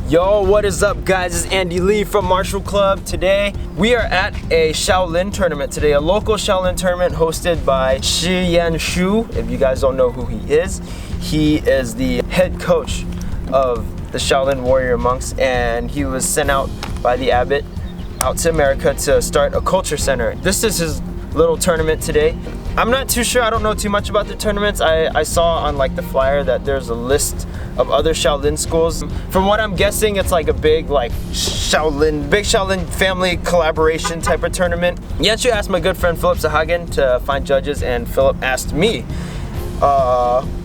Yo, what is up guys? It's Andy Lee from Martial Club. Today we are at a Shaolin tournament today, a local Shaolin tournament hosted by Wushu. If you guys don't know who he is the head coach of the Shaolin warrior monks, and he was sent out by the abbot out to America to start a culture center. This is his little tournament today. I'm not too sure, I don't know too much about the tournaments. I saw on like the flyer that there's a list of other Shaolin schools. From what I'm guessing, it's like a big Shaolin family collaboration type of tournament. Yanshu asked my good friend Philip Sahagan to find judges, and Philip asked me,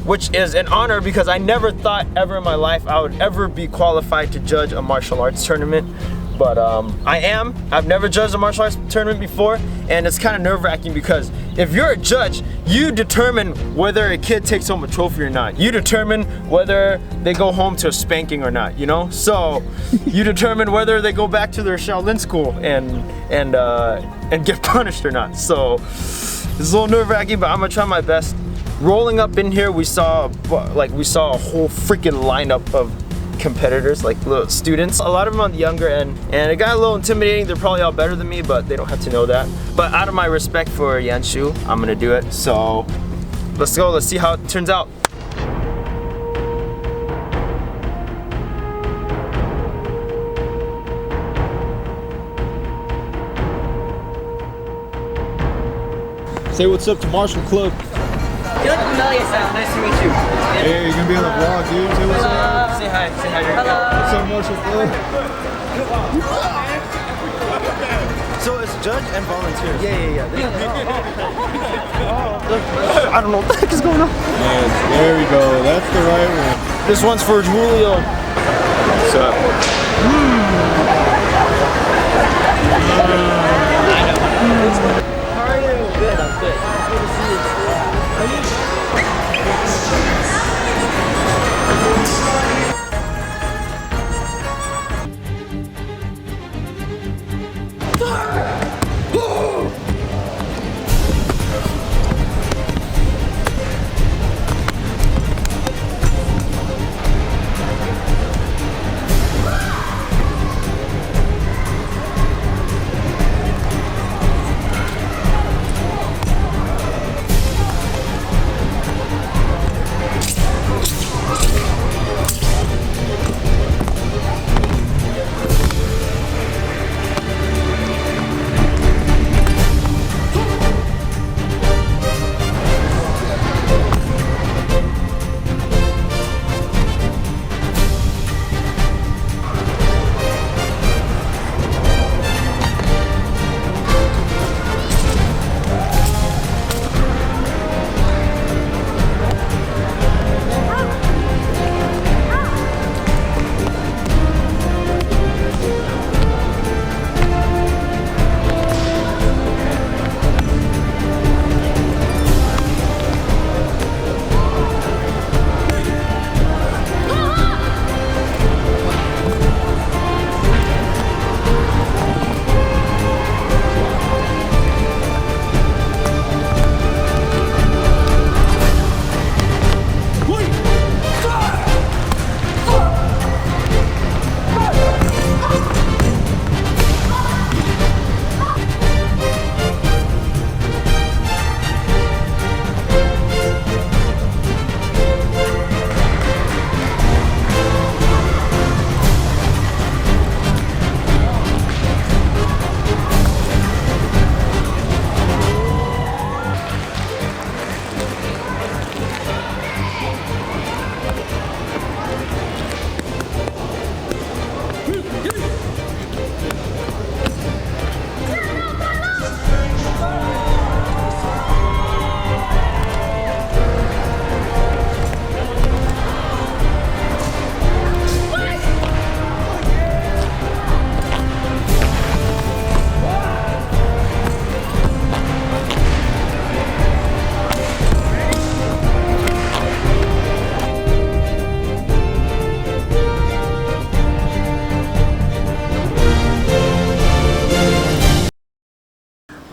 which is an honor because I never thought ever in my life I would ever be qualified to judge a martial arts tournament. But I've never judged a martial arts tournament before, and it's kind of nerve-wracking because if you're a judge, you determine whether a kid takes home a trophy or not. You determine whether they go home to a spanking or not, you know? So you determine whether they go back to their Shaolin school and get punished or not. So it's a little nerve-wracking, but I'm gonna try my best. Rolling up in here, we saw a whole freaking lineup of competitors, like little students. A lot of them on the younger end, and it got a little intimidating. They're probably all better than me, but they don't have to know that. But out of my respect for Yanshu, I'm gonna do it. So let's go, let's see how it turns out. Say what's up to Martial Club. You look familiar, Sam. Nice to meet you. Hey, you're gonna be on the vlog, dude. Say what's up. Say hi. Say hi. Hello. What's up, Martial Club? So it's judge and volunteers. Yeah. I don't know what the heck is going on. Yes, there we go. That's the right one. This one's for Julio. What's up? How are you? Good, I'm good. Good to see you.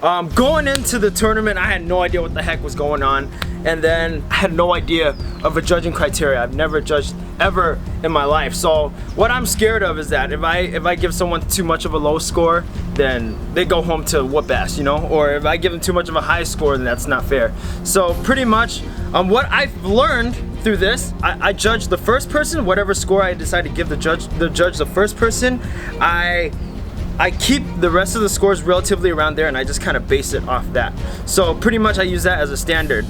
Going into the tournament, I had no idea what the heck was going on, and then I had no idea of a judging criteria. I've never judged ever in my life. So what I'm scared of is that if I give someone too much of a low score, then they go home to whoop ass, you know? Or if I give them too much of a high score, then that's not fair. So pretty much, what I've learned through this, I judge the first person, whatever score I decide to give the judge the first person, I keep the rest of the scores relatively around there, and I just kind of base it off that. So pretty much I use that as a standard.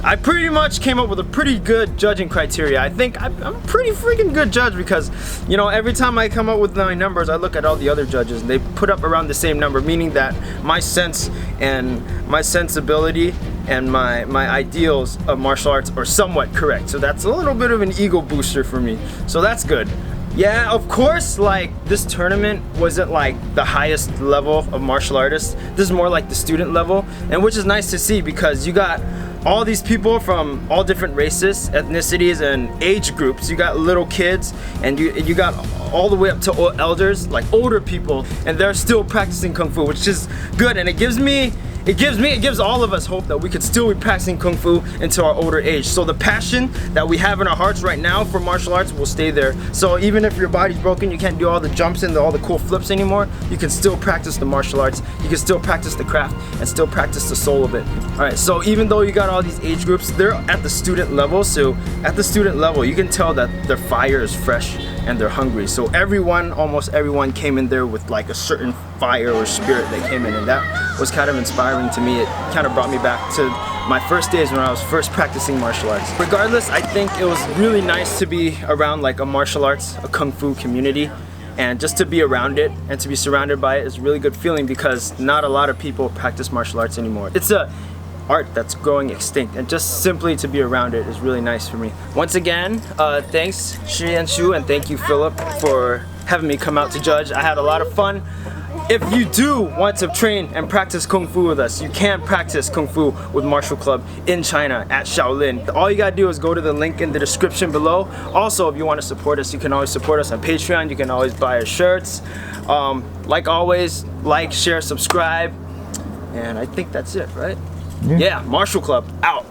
I pretty much came up with a pretty good judging criteria. I think I'm a pretty freaking good judge because, you know, every time I come up with my numbers, I look at all the other judges and they put up around the same number, meaning that my sense and my sensibility and my ideals of martial arts are somewhat correct. So that's a little bit of an ego booster for me. So that's good. Yeah, of course, like, this tournament wasn't like the highest level of martial artists. This is more like the student level, and which is nice to see because you got all these people from all different races, ethnicities, and age groups. You got little kids, and you got all the way up to elders, like older people, and they're still practicing Kung Fu, which is good, and it gives all of us hope that we could still be practicing Kung Fu into our older age. So the passion that we have in our hearts right now for martial arts will stay there. So even if your body's broken, you can't do all the jumps and all the cool flips anymore, you can still practice the martial arts, you can still practice the craft, and still practice the soul of it. Alright, so even though you got all these age groups, they're at the student level, so at the student level, you can tell that their fire is fresh and they're hungry. So almost everyone came in there with like a certain fire or spirit that came in, and that was kind of inspiring to me. It kind of brought me back to my first days when I was first practicing martial arts. Regardless, I think it was really nice to be around like a martial arts, a Kung Fu community, and just to be around it and to be surrounded by it is a really good feeling because not a lot of people practice martial arts anymore. It's a art that's growing extinct, and just simply to be around it is really nice for me. Once again, thanks Shi and Shu, and thank you Philip for having me come out to judge. I had a lot of fun. If you do want to train and practice Kung Fu with us, you can practice Kung Fu with Martial Club in China at Shaolin. All you gotta do is go to the link in the description below. Also, if you want to support us, you can always support us on Patreon. You can always buy our shirts. Like always, like, share, subscribe, and I think that's it, right? Yeah, Martial Club out.